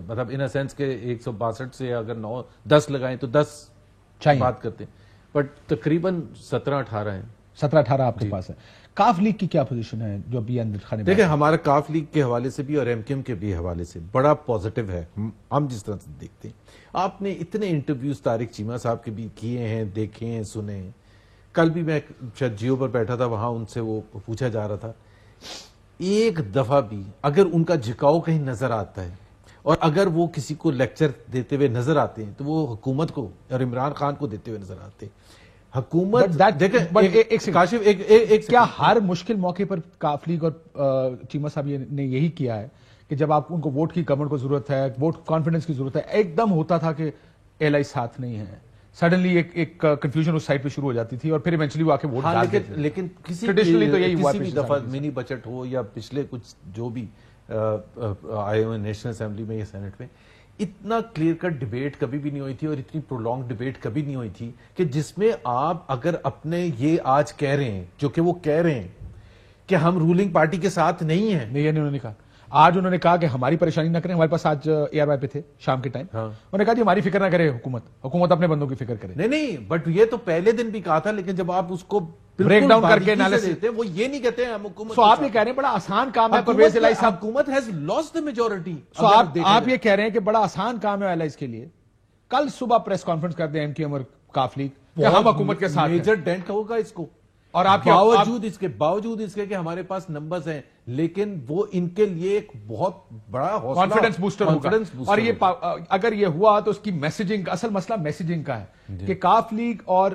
مطلب ان سینس کہ 162 سے اگر 10 لگائیں تو 10 بات کرتے ہیں, بٹ تقریباً 17-18 ہیں. 17-18 آپ کے پاس ہے. کاف لیگ کی کیا پوزیشن ہے جو ابھی اندر خانے میں؟ دیکھیں ہمارا کاف لیگ کے حوالے سے بھی اور ایم کیو ایم کے بھی حوالے سے بڑا پازیٹیو ہے. ہم جس طرح سے دیکھتے ہیں, آپ نے اتنے انٹرویوز طارق چیمہ صاحب کے بھی کیے ہیں, دیکھے ہیں, سنے ہیں. کل بھی میں شاید جیو پر بیٹھا تھا, وہاں ان سے وہ پوچھا جا رہا تھا, ایک دفعہ بھی اگر ان کا جھکاؤ کہیں نظر آتا ہے اور اگر وہ کسی کو لیکچر دیتے ہوئے نظر آتے ہیں تو وہ حکومت کو اور عمران خان کو دیتے ہوئے نظر آتے ہیں. حکومت کیا ہر مشکل موقع پر کاف لیگ اور چیمہ صاحب نے یہی کیا ہے کہ جب آپ ان کو ووٹ کی گورنمنٹ کو ضرورت ہے, ووٹ کانفیڈنس کی ضرورت ہے, ایک دم ہوتا تھا کہ ایل آئی ساتھ نہیں ہے, سڈنلی ایک کنفیوژن اس سائٹ پہ شروع ہو جاتی تھی اور پھر ایونچولی وہ آ کے ووٹ ڈالتے تھے. لیکن کسی بھی دفعہ منی بجٹ ہو یا پچھلے کچھ جو بھی آئے ہوئے نیشنل اسمبلی میں یا سینٹ میں, اتنا کلیئر کٹ ڈیبیٹ کبھی بھی نہیں ہوئی تھی اور اتنی پرولونگ ڈیبیٹ کبھی نہیں ہوئی تھی کہ جس میں آپ اگر اپنے یہ آج کہہ رہے ہیں, جو کہ وہ کہہ رہے ہیں کہ ہم رولنگ پارٹی کے ساتھ نہیں ہیں. نہیں, انہوں نے کہا آج انہوں نے کہا کہ ہماری پریشانی نہ کریں. ہمارے پاس آج اے آر وائی پہ تھے شام کے ٹائم, انہوں نے کہا جی ہماری فکر نہ کرے حکومت اپنے بندوں کی فکر کرے. نہیں, بٹ یہ تو پہلے دن بھی کہا تھا, لیکن جب آپ اس کو بریک ڈاؤن کر کے انالیسس دیتے ہیں وہ یہ نہیں کہتے ہیں حکومت. سو آپ یہ کہہ رہے ہیں بڑا آسان کام ہے پرویز الہی صاحب, حکومت ہیز لاسٹ دی میجورٹی. سو آپ یہ کہہ رہے ہیں کہ بڑا آسان کام ہے الائز کے لیے. کل صبح پریس کانفرنس کر دیں ایم کیو ایم اور کاف لیگ, ہم حکومت کے ساتھ میجر ڈینٹ ہوگا اس کو, اور آپ باوجود اس کے کہ ہمارے پاس نمبرز ہیں, لیکن وہ ان کے لیے ایک بہت بڑا کانفیڈنس بوسٹر ہوگا. اور یہ اگر یہ ہوا تو اس کی میسجنگ, اصل مسئلہ میسجنگ کا ہے کہ کاف لیگ اور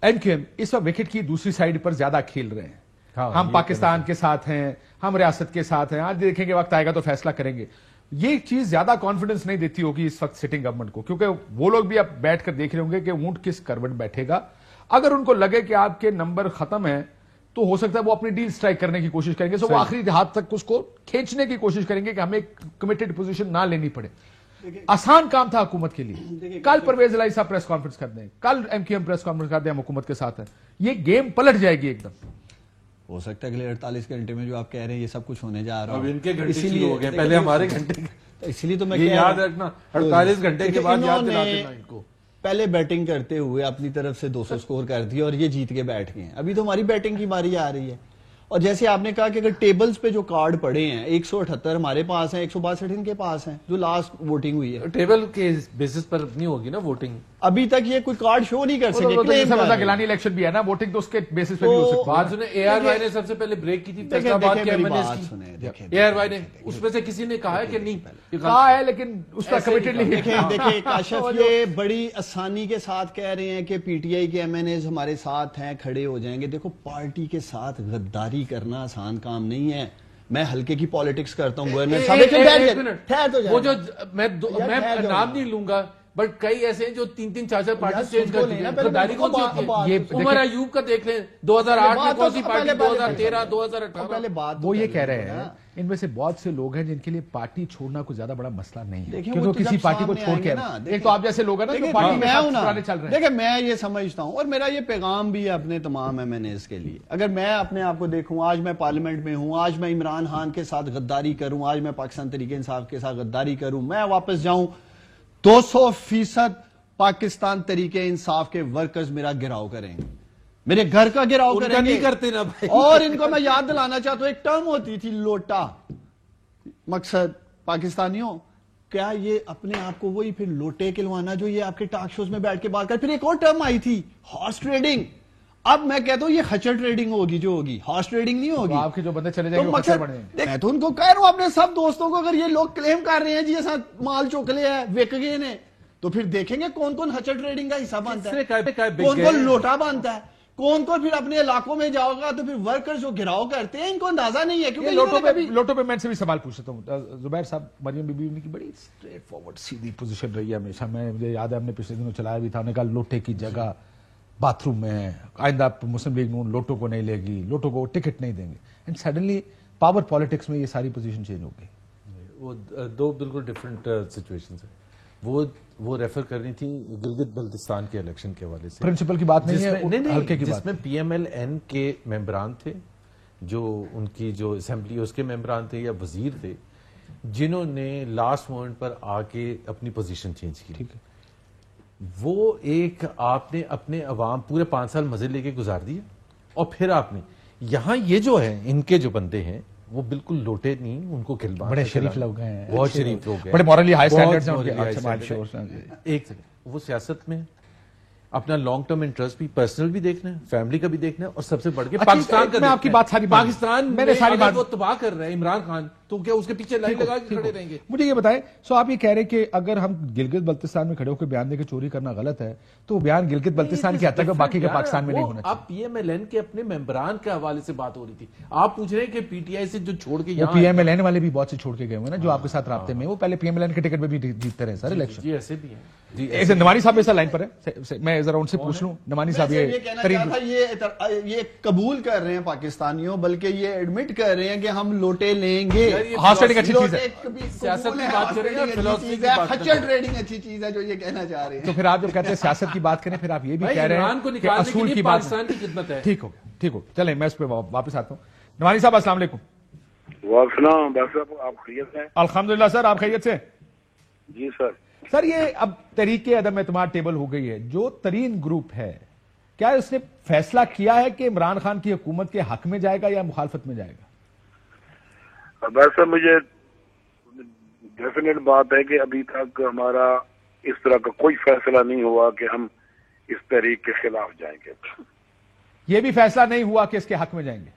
ایم کیو ایم اس وقت وکٹ کی دوسری سائڈ پر زیادہ کھیل رہے ہیں. ہم پاکستان کے ساتھ ہیں, ہم ریاست کے ساتھ ہیں, آج دیکھیں گے وقت آئے گا تو فیصلہ کریں گے. یہ چیز زیادہ کانفیڈنس نہیں دیتی ہوگی اس وقت سٹنگ گورنمنٹ کو, کیونکہ وہ لوگ بھی اب بیٹھ کر دیکھ رہے ہوں گے کہ اونٹ کس کروٹ بیٹھے گا. اگر ان کو لگے کہ آپ کے نمبر ختم ہیں تو ہو سکتا ہے وہ اپنی ڈیل سٹرائک کرنے کی کوشش کریں گے. سو وہ آخری ہاتھ تک اس کو کھینچنے کی کوشش کریں گے کہ ہمیں کمیٹڈ پوزیشن نہ لینی پڑے. آسان کام تھا حکومت کے لیے. کل پرویز الہی صاحب پریس کانفرنس کر دیں, کل M Q M press conference کر دیں, ہم حکومت کے ساتھ ہیں, یہ گیم پلٹ جائے گی ایک دم. ہو سکتا ہے اگلے 48 گھنٹے میں جو آپ کہہ رہے ہیں یہ سب کچھ ہونے جا رہا ہے. ان کے گھنٹے شروع ہو گئے, پہلے ہمارے گھنٹے, اسی لیے تو میں یاد رکھنا 48 گھنٹے کے بعد یاد دلا دینا ان کو. پہلے بیٹنگ کرتے ہوئے اپنی طرف سے 200 سکور کر دیا اور یہ جیت کے بیٹھ گئے ہیں. ابھی تو ہماری بیٹنگ کی باری آ رہی ہے. اور جیسے آپ نے کہا کہ اگر ٹیبلز پہ جو کارڈ پڑے ہیں 178 ہمارے پاس ہیں, 162 ان کے پاس ہیں, جو لاسٹ ووٹنگ ہوئی ہے, ٹیبل کے بیسس پر نہیں ہوگی نا ووٹنگ. ابھی تک یہ کوئی کارڈ شو نہیں کر سکے. گیلانی الیکشن بھی ہے نا, ووٹنگ تو اس کے بیسس پہ بھی ہو سکتی ہے. بات سنیں, اے آر وائی نے سب سے پہلے بریک کی تھی فیصلہ آباد کے ایم این ایس کی. اے آر وائی نے اس میں سے کسی نے کہا ہے کہ نہیں کہا ہے, لیکن اس کا کمیٹڈ نہیں. دیکھیں کاشف یہ بڑی آسانی کے ساتھ کہہ رہے ہیں کہ پی ٹی آئی کے ایم این ایز ہمارے ساتھ ہیں, کھڑے ہو جائیں گے. دیکھو پارٹی کے ساتھ غداری کرنا آسان کام نہیں ہے. میں ہلکے کی پالیٹکس کرتا ہوں, گورنر صاحب وہ جو میں نام نہیں لوں گا, بٹ کئی ایسے ہیں جو 3-3 4-4 پارٹی چینج کر چکے ہیں. غداری کون سی ہوتی ہے؟ یہ عمر ایوب کا دیکھ لیں 2008 میں کون سی پارٹی, 2013 2018. وہ یہ کہہ رہے ہیں ان میں سے بہت سے لوگ ہیں جن کے لیے پارٹی چھوڑنا کوئی زیادہ بڑا مسئلہ نہیں ہے, کیونکہ وہ کسی پارٹی کو چھوڑ کے ایک تو آپ جیسے لوگ ہیں نا جو پارٹی میں پرانے چل رہے ہیں. دیکھیں میں یہ سمجھتا ہوں, اور میرا یہ پیغام بھی ہے اپنے تمام ایم این ایز کے لیے, اگر میں اپنے آپ کو دیکھوں آج میں پارلیمنٹ میں ہوں, آج میں عمران خان کے ساتھ غداری کروں, آج میں پاکستان تحریک انصاف کے ساتھ غداری کروں, میں واپس جاؤں 200% پاکستان تحریک انصاف کے ورکرز میرا گھراؤ کریں گے, میرے گھر کا گھراؤ کریں گے. نہیں کرتے نا بھائی. اور ان کو میں یاد دلانا چاہتا ہوں ایک ٹرم ہوتی تھی لوٹا, مقصد پاکستانیوں کیا یہ اپنے آپ کو وہی پھر لوٹے کلوانا جو یہ آپ کے ٹاک شوز میں بیٹھ کے بات کر. پھر ایک اور ٹرم آئی تھی ہارس ٹریڈنگ. اب میں کہتا ہوں یہ خچر ٹریڈنگ ہوگی جو ہوگی, ہارس ٹریڈنگ نہیں ہوگی. آپ کے جو بندے چلے جائیں گے میں تو ان کو کہہ رہا ہوں اپنے سب دوستوں کو, اگر یہ لوگ کلیم کر رہے ہیں جی ایسا مال چوکلے ہیں وک گئے نے, تو پھر دیکھیں گے کون کون ہچر ٹریڈنگ کا حصہ بنتا ہے, کون کون لوٹا بنتا ہے, کون کون پھر اپنے علاقوں میں جاؤ گا تو پھر ورکر جو گھراؤ کرتے ہیں ان کو اندازہ نہیں ہے. کیونکہ لوٹو پہ میں سے بھی سوال پوچھ سکتا ہوں. زبیر صاحب, مریم بی بی کی بڑی اسٹریٹ فارورڈ سیدھی پوزیشن رہی ہے ہمیشہ. مجھے یاد ہے ہم نے پچھلے دنوں چلایا بھی تھا, انہوں نے کہا لوٹے کی جگہ باتھ روم میں, آئندہ مسلم لیگ نون لوٹو کو نہیں لے گی, لوٹو کو ٹکٹ نہیں دیں گے. اینڈ سڈنلی پاور پالیٹکس میں یہ ساری پوزیشن چینج ہو گئی. وہ دو بالکل ڈفرینٹ سچویشنز ہیں. وہ ریفر کرنی تھی گلگت بلتستان کے الیکشن کے حوالے سے. پرنسپل کی بات نہیں ہے, ہلکے کی بات, جس میں پی ایم ایل این کے ممبران تھے, جو ان کی جو اسمبلی اس کے ممبران تھے یا وزیر تھے, جنہوں نے لاسٹ مومنٹ پر آ کے اپنی پوزیشن چینج کی. ٹھیک ہے, وہ ایک آپ نے اپنے عوام پورے 5 سال مزے لے کے گزار دیا, اور پھر آپ نے یہاں یہ جو ہے ان کے جو بندے ہیں وہ بالکل لوٹے نہیں, ان کو کھلبا بڑے شریف لوگ ہیں, بہت شریف لوگ ہیں, بڑے مورلی ہائی سٹینڈرڈز ہیں. ایک وہ سیاست میں اپنا لانگ ٹرم انٹرسٹ بھی, پرسنل بھی دیکھنا ہے, فیملی کا بھی دیکھنا ہے, اور سب سے بڑھ کے پاکستان کا. میں آپ کی بات ساری پاکستان میں نے ساری بات وہ تباہ کر رہے ہیں عمران خان, تو کیا اس کے پیچھے لائن لگا کے کھڑے رہیں گے؟ مجھے یہ بتائیں, سو آپ یہ کہہ رہے کہ اگر ہم گلگت بلتستان میں کھڑے ہو کے بیان دے کے چوری کرنا غلط ہے, تو بیان گلگت بلتستان کی حد تک باقی کے پاکستان میں نہیں ہونا چاہیے. اب پی ایم ایل این کے اپنے ممبران کے حوالے سے بات ہو رہی تھی, آپ پوچھ رہے ہیں کہ پی ٹی آئی سے جو چھوڑ کے یہاں پی ایم ایل این والے بھی بہت سے چھوڑ کے گئے ہوئے نا, جو آپ کے ساتھ رابطے میں, وہ پہلے پی ایم ایل این کے ٹکٹ پہ بھی جیتتے رہے سر الیکشن. جی ایسے بھی ہیں. ایسے نمانی صاحب ایسا لائن پر ہے, میں ذرا ان سے پوچھ لوں. نمانی صاحب یہ قبول کر رہے ہیں پاکستانیوں, بلکہ یہ ایڈمٹ کر رہے ہیں کہ ہم لوٹے لیں گے. ہارس ٹریڈنگ اچھی چیز ہے, سیاست کی بات کریں گے, فلسفی کی بات خچر ٹریڈنگ اچھی چیز ہے جو یہ کہنا چاہ رہے ہیں. تو پھر آپ جب کہتے ہیں سیاست کی بات کریں, پھر آپ یہ بھی کہہ رہے ہیں کہ اصول کی بات پاکستان کی خدمت ہے. ٹھیک ہو ٹھیک ہو, چلیں میں اس پہ واپس آتا ہوں. نمانی صاحب السلام علیکم. وعلیکم السلام, آپ خیریت ہیں؟ الحمدللہ سر, آپ خیریت سے؟ جی سر. سر یہ اب تحریک عدم اعتماد ٹیبل ہو گئی ہے, جو ترین گروپ ہے, کیا اس نے فیصلہ کیا ہے کہ عمران خان کی حکومت کے حق میں جائے گا یا مخالفت میں جائے گا؟ ویسے مجھے ڈیفینیٹ بات ہے کہ ابھی تک ہمارا اس طرح کا کوئی فیصلہ نہیں ہوا کہ ہم اس تحریک کے خلاف جائیں گے. یہ بھی فیصلہ نہیں ہوا کہ اس کے حق میں جائیں گے,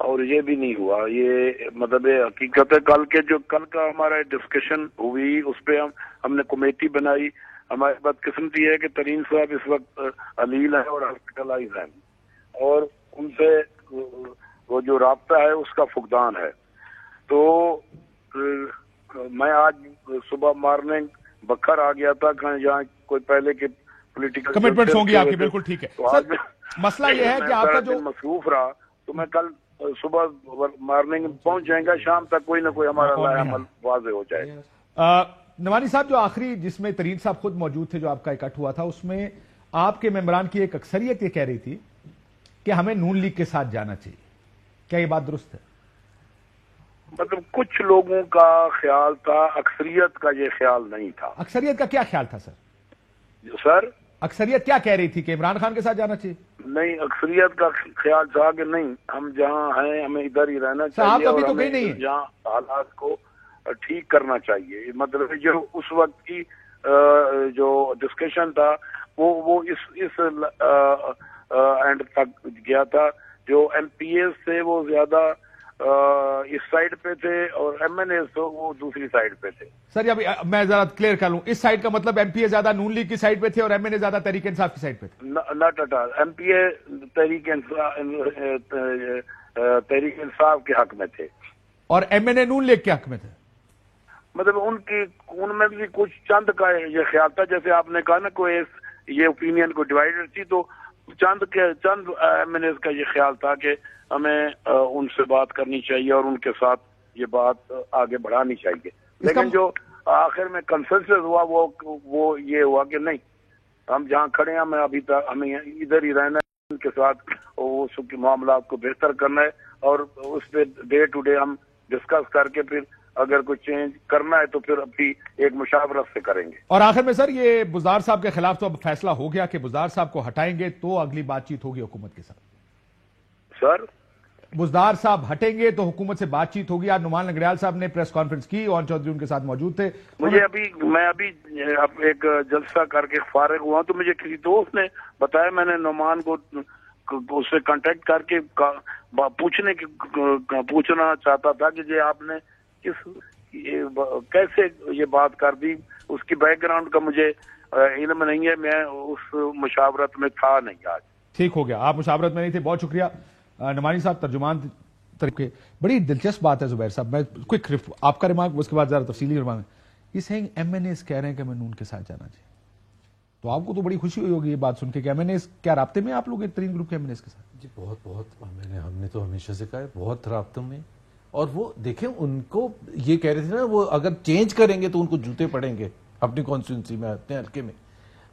اور یہ بھی نہیں ہوا. یہ مطلب حقیقت ہے, کل کا ہمارا ڈسکشن ہوئی, اس پہ ہم نے کمیٹی بنائی. ہماری بدقسمتی ہے کہ ترین صاحب اس وقت علیل ہیں اور ہاسپٹلائز ہیں, اور ان سے وہ جو رابطہ ہے اس کا فقدان ہے. تو میں آج صبح مارننگ بکھر آ گیا تھا, جہاں کوئی پہلے کے پولیٹیکل کمٹمنٹس ہوں گی آپ کی, بالکل ٹھیک ہے. سر مسئلہ یہ ہے کہ آپ کا جو مصروف رہا, تو میں کل صبح مارننگ پہنچ جائیں گا, شام تک کوئی نہ کوئی ہمارا عمل واضح ہو جائے گا. نوانی صاحب, جو آخری جس میں ترین صاحب خود موجود تھے, جو آپ کا اکٹھ ہوا تھا, اس میں آپ کے ممبران کی ایک اکثریت یہ کہہ رہی تھی کہ ہمیں نون لیگ کے ساتھ جانا چاہیے. کیا یہ بات درست ہے؟ مطلب کچھ لوگوں کا خیال تھا, اکثریت کا یہ خیال نہیں تھا. اکثریت کا کیا خیال تھا سر؟ سر اکثریت کیا کہہ رہی تھی کہ عمران خان کے ساتھ جانا چاہیے؟ نہیں, اکثریت کا خیال تھا کہ نہیں, ہم جہاں ہیں ہمیں ادھر ہی رہنا چاہیے, اور ہمیں جہاں حالات کو ٹھیک کرنا چاہیے. مطلب جو اس وقت کی جو ڈسکشن تھا وہ اس اینڈ تک گیا تھا. جو ایم پی ایز تھے وہ زیادہ اس سائڈ پہ تھے, اور ایم این ایز تو وہ دوسری سائڈ پہ تھے. سر اب میں ذرا کلیئر کر لوں, اس سائڈ کا مطلب ایم پی اے زیادہ نون لیگ کی سائڈ پہ تھے اور ایم این اے زیادہ تحریک انصاف کی سائڈ پہ تھے؟ Not at all. M P A Tehreek Insaf کے حق میں تھے, اور M N A Noon league کے حق میں تھے. مطلب ان میں بھی کچھ چند کا یہ خیال تھا، جیسے آپ نے کہا نا کوئی یہ اوپینین کو ڈیوائڈڈ تھی، تو چند ایم این ایز کا یہ خیال تھا کہ ہمیں ان سے بات کرنی چاہیے اور ان کے ساتھ یہ بات آگے بڑھانی چاہیے. لیکن جو آخر میں کنسنسس ہوا وہ یہ ہوا کہ نہیں، ہم جہاں کھڑے ہیں ہمیں ابھی تک ہمیں ادھر ہی رہنا ہے، ان کے ساتھ اس کے معاملات کو بہتر کرنا ہے، اور اس پہ ڈے ٹو ڈے ہم ڈسکس کر کے پھر اگر کوئی چینج کرنا ہے تو پھر ابھی ایک مشاورت سے کریں گے. اور آخر میں سر یہ بزدار صاحب کے خلاف تو اب فیصلہ ہو گیا کہ بزدار صاحب کو ہٹائیں گے تو اگلی بات چیت ہوگی حکومت کے ساتھ. سر بزدار صاحب ہٹیں گے تو حکومت سے بات چیت ہوگی. آج نعمان لنگڑیال صاحب نے پریس کانفرنس کی، اور چودھری ان کے ساتھ موجود تھے. میں ابھی ایک جلسہ کر کے فارغ ہوا تو مجھے کسی دوست نے بتایا، میں نے نعمان کو اس سے کانٹیکٹ کر کے پوچھنا چاہتا تھا کہ جی آپ نے کیسے یہ بات کر دی، اس کی بیک گراؤنڈ کا مجھے علم نہیں ہے، میں اس مشاورت میں تھا نہیں. آج ٹھیک ہو گیا، آپ مشاورت میں نہیں تھے، بہت شکریہ. نعمانی صاحب ترجمان کے بڑی دلچسپ بات ہے. زبیر صاحب میں کوئک آپ کا ریمارک اس کے بعد ذرا تفصیلی ریمارک. یہ سینگ ایم این ایز کہہ رہے ہیں کہ میں نون کے ساتھ جانا چاہیے، تو آپ کو تو بڑی خوشی ہوئی ہوگی یہ بات سن کے کہ ایم این ایز کیا رابطے میں آپ لوگ ترین گروپ کے ایم این ایز کے ساتھ؟ جی بہت ہم نے تو ہمیشہ سے کہا ہے بہت رابطوں میں. اور وہ دیکھیں ان کو یہ کہہ رہے تھے نا، وہ اگر چینج کریں گے تو ان کو جوتے پڑیں گے اپنی کانسٹیٹوئنسی میں، اپنے حلقے میں.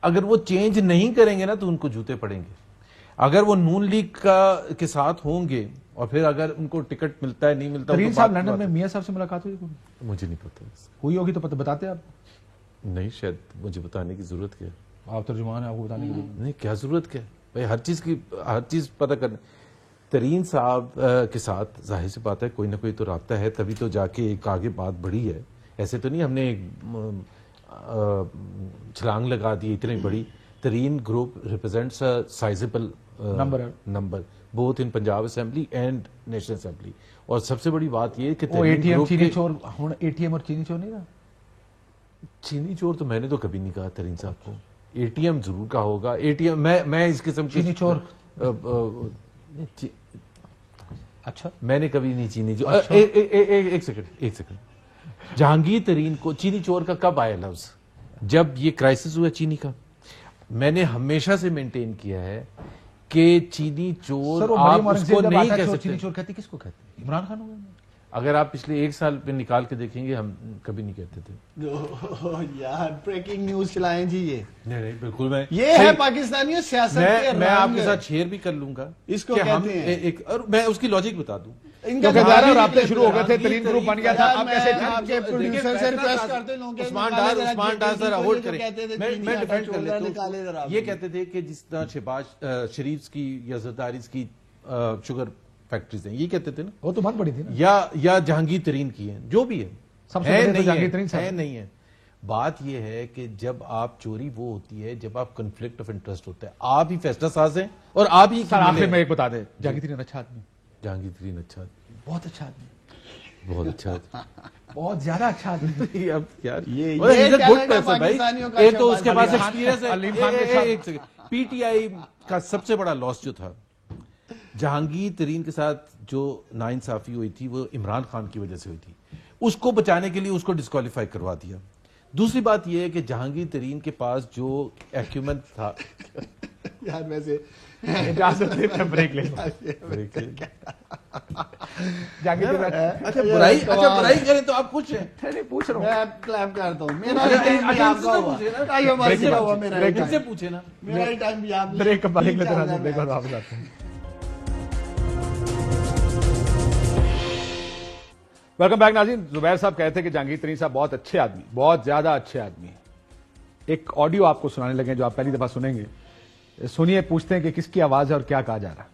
اگر وہ چینج نہیں کریں گے نا تو ان کو جوتے پڑیں گے. اگر وہ نون لیگ کے ساتھ ہوں گے اور پھر اگر ان کو ٹکٹ ملتا ہے نہیں ملتا. ترین صاحب لندن میں میاں صاحب سے ملاقات ہوئی؟ مجھے نہیں پتا. ہوئی ہوگی تو بتاتے آپ؟ نہیں، شاید مجھے بتانے کی ضرورت کیا ہے؟ آپ ترجمان ہیں، آپ کو بتانے کی نہیں، کیا ضرورت کیا ہے بھائی، ہر چیز پتہ کرنا. ترین صاحب کے ساتھ ظاہر سی بات ہے کوئی نہ کوئی تو رابطہ ہے، تبھی تو جا کے ایک آگے بات بڑھی ہے. ایسے تو نہیں ہم نے چھلانگ لگا دی اتنی بڑی. Tareen group represents sizeable number both in Punjab assembly and national assembly. اور سب سے بڑی بات یہ کہ اے ٹی ایم چینی چور اور چینی چور نہیں رہا. چینی چور تو میں نے تو کبھی نہیں کہا ترین صاحب کو. اے ٹی ایم ضرور کا ہوگا. اے ٹی ایم میں اس قسم کی چینی چور اچھا میں نے کبھی نہیں چینی چور. ایک سیکنڈ. جہانگیر ترین کو چینی چور کا کب آیا لفظ؟ جب یہ کرائسس ہوا چینی کا. میں نے ہمیشہ سے مینٹین کیا ہے کہ چینی چور آپ اس کو نہیں کہہ سکتے. چینی چور کہتے کس کو کہتے ہیں؟ عمران خان ہوگا. اگر آپ پچھلے ایک سال پہ نکال کے دیکھیں گے ہم کبھی نہیں کہتے تھے. یار بریکنگ نیوز چلائیں جی. یہ نہیں بالکل میں یہ ہے پاکستانیوں سیاست میں آپ کے ساتھ شیئر بھی کر لوں گا اس کو کہتے ہیں. اور میں اس کی لاجک بتا دوں. رابطے شروع ہو گئے تھے، ترین گروپ بن گیا تھا. آپ کیسے عثمان ڈار ذرا ہولڈ کریں، میں ڈیفینڈ کر لیتا ہوں. یہ کہتے تھے کہ جس طرح شہباز شریف کی یا زرداریز کی شوگر فیکٹریز ہیں، یہ کہتے تھے نا وہ تو بہت بڑی تھی نا، یا جہانگیر ترین کی ہیں، جو بھی ہے سب سے بڑے جہانگیر ترین صاحب نہیں ہے. بات یہ ہے کہ جب آپ چوری وہ ہوتی ہے جب آپ کنفلکٹ آف انٹرسٹ ہوتا ہے. آپ ہی فیصلہ ساز ہیں اور آپ ہی. آخر میں ایک بتا دیں، جہانگیر ترین اچھا آدمی. جہانگیر ترین اچھا آدمی، بہت اچھا آدمی، بہت اچھا آدمی، بہت زیادہ اچھا آدمی. اب یار ایک تو اس کے پاس ایکسپیرینس ہے. پی ٹی آئی کا سب سے بڑا لاس جو تھا جہانگیر ترین کے ساتھ جو ناانصافی ہوئی تھی وہ عمران خان کی وجہ سے ہوئی تھی. اس کو بچانے کے لیے اس کو ڈسکوالیفائی کروا دیا. دوسری بات یہ ہے کہ جہانگیر ترین کے پاس جو ایکیومن تھا. یار ویسے بریک لے اچھا برائی کریں تو آپ خوش ہیں؟ پوچھ رہا ہوں، میں کلیم کرتا ہوں. سے پوچھے نا. میرا ٹائم بھی آپ بریک لیتے واپس آتے ہیں. ویلکم بیک ناظرین. زبیر صاحب کہتے ہیں کہ جہانگیر ترین صاحب بہت اچھے آدمی، بہت زیادہ اچھے آدمی. ایک آڈیو آپ کو سنانے لگے جو آپ پہلی دفعہ سنیں گے. سنیے، پوچھتے ہیں کہ کس کی آواز ہے اور کیا کہا جا رہا ہے.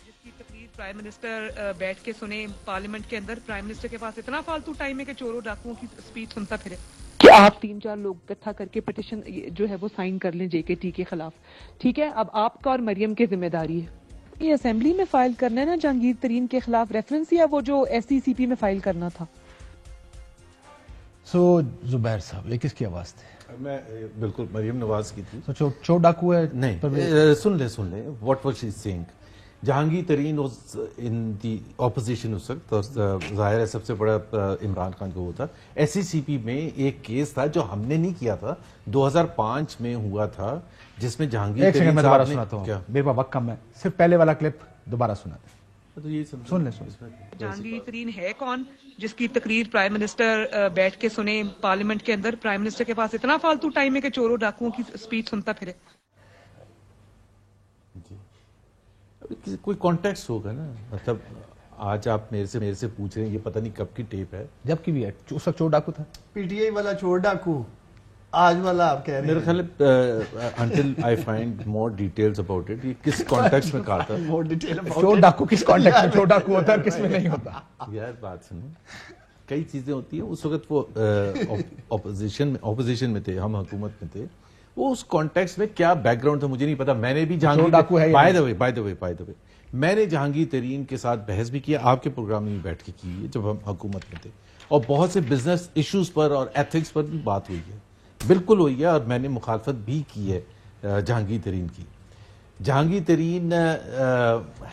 جس کی تقریر پرائم منسٹر بیٹھ کے سنے پارلیمنٹ کے اندر. پرائم منسٹر کے پاس اتنا فالتو ٹائم ہے کہ چوروں ڈاکوؤں کی اسپیچ سنتا پھرے کہ آپ 3-4 لوگ اکٹھا کر کے پٹیشن جو ہے وہ سائن کر لیں جے کے ٹی کے خلاف. ٹھیک ہے، اب آپ کا اور مریم کی ذمہ داری ہے یہ اسمبلی میں فائل کرنا ہے نا جہانگیر ترین کے خلاف ریفرنس، یا وہ جو ایس سی سی پی میں فائل کرنا تھا. سو زبیر صاحب یہ کس کی آواز تھی؟ میں بالکل مریم نواز کی تھی. چور ڈاکو ہے؟ نہیں، سن لیں what was she saying. Jahangir Tareen in the opposition اس وقت، اور ظاہر ہے سب سے بڑا عمران خان کا وہ تھا. ایس سی سی پی میں ایک کیس تھا جو ہم نے نہیں کیا تھا، 2005 میں ہوا تھا، جس میں جہانگیر ترین میں صاحب دوبارہ نے سناتا ہوں، کیا بے وقت کم ہے، صرف پہلے والا کلپ دوبارہ سناتے ہیں. تو یہ سن لیں. جہانگیر ترین ہے کون جس کی تقریر پرائم منسٹر بیٹھ کے سنے پارلیمنٹ کے اندر؟ پرائم منسٹر کے پاس اتنا فالتو ٹائم ہے کہ چوروں ڈاکوؤں کی اسپیچ سنتا پھرے. کوئی کانٹیکسٹ ہوگا نا، مطلب آج آپ میرے سے پوچھ رہے ہیں، یہ پتہ نہیں کب کی ٹیپ ہے، جب کی بھی ہے. اس وقت چور ڈاکو تھا، پی ٹی آئی والا چور ڈاکو، آج والا آپ کہہ رہے ہیں. میرے خیال until I find more details about it, یہ کس کانٹیکسٹ میں کہا تھا. چور ڈاکو کس کانٹیکٹ میں چور ڈاکو ہوتا ہے اور کس میں نہیں ہوتا؟ یار بات سنیں، کئی چیزیں ہوتی ہیں. اس وقت وہ اپوزیشن میں تھے، ہم حکومت میں تھے، وہ اس کانٹیکسٹ میں کیا بیک گراؤنڈ تھا مجھے نہیں پتا. میں نے بھی جہانگیر بائی دا وے میں نے جہانگیر ترین کے ساتھ بحث بھی کیا، آپ کے پروگرام میں بیٹھ کے کی ہے جب ہم حکومت میں تھے، اور بہت سے بزنس ایشوز پر اور ایتھکس پر بھی بات ہوئی ہے، بالکل ہوئی ہے، اور میں نے مخالفت بھی کی ہے جہانگیر ترین کی. جہانگیر ترین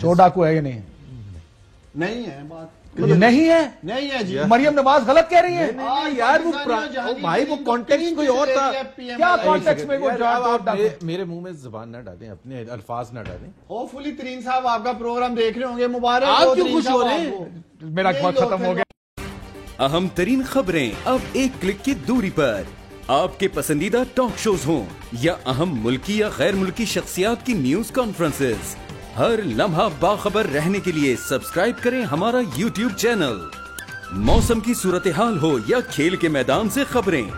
چور ڈاکو ہے یا نہیں؟ نہیں ہے بات، نہیں ہے، نہیں ہے جی. مریم نواز غلط کہہ رہی ہے. یار وہ بھائی وہ کانٹیکسٹ کوئی اور تھا. کیا کانٹیکسٹ میں وہ آپ میرے منہ میں زبان نہ ڈالیں، اپنے الفاظ نہ ڈالیں. ہوپ فلی ترین صاحب آپ کا پروگرام دیکھ رہے ہوں گے، مبارک. آپ کیوں خوش ہو رہے ہیں؟ میرا وقت ختم ہو گیا. اہم ترین خبریں اب ایک کلک کی دوری پر. آپ کے پسندیدہ ٹاک شوز ہوں یا اہم ملکی یا غیر ملکی شخصیات کی نیوز کانفرنسز، ہر لمحہ باخبر رہنے کے لیے سبسکرائب کریں ہمارا یوٹیوب چینل. موسم کی صورتحال ہو یا کھیل کے میدان سے خبریں،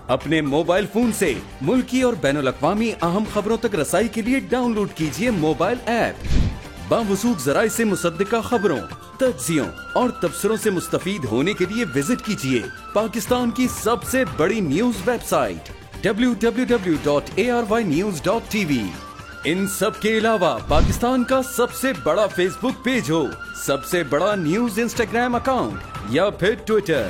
اپنے موبائل فون سے ملکی اور بین الاقوامی اہم خبروں تک رسائی کے لیے ڈاؤن لوڈ کیجیے موبائل ایپ. باوثوق ذرائع سے مصدقہ خبروں، تجزیوں اور تبصروں سے مستفید ہونے کے لیے وزٹ کیجیے پاکستان کی سب سے بڑی نیوز ویب سائٹ www.arYnews.tv. ان سب کے علاوہ پاکستان کا سب سے بڑا فیس بک پیج ہو، سب سے بڑا نیوز انسٹاگرام اکاؤنٹ یا پھر ٹویٹر،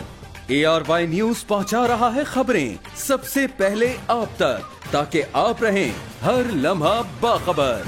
ARY نیوز پہنچا رہا ہے خبریں سب سے پہلے آپ تک، تاکہ آپ رہیں ہر لمحہ باخبر.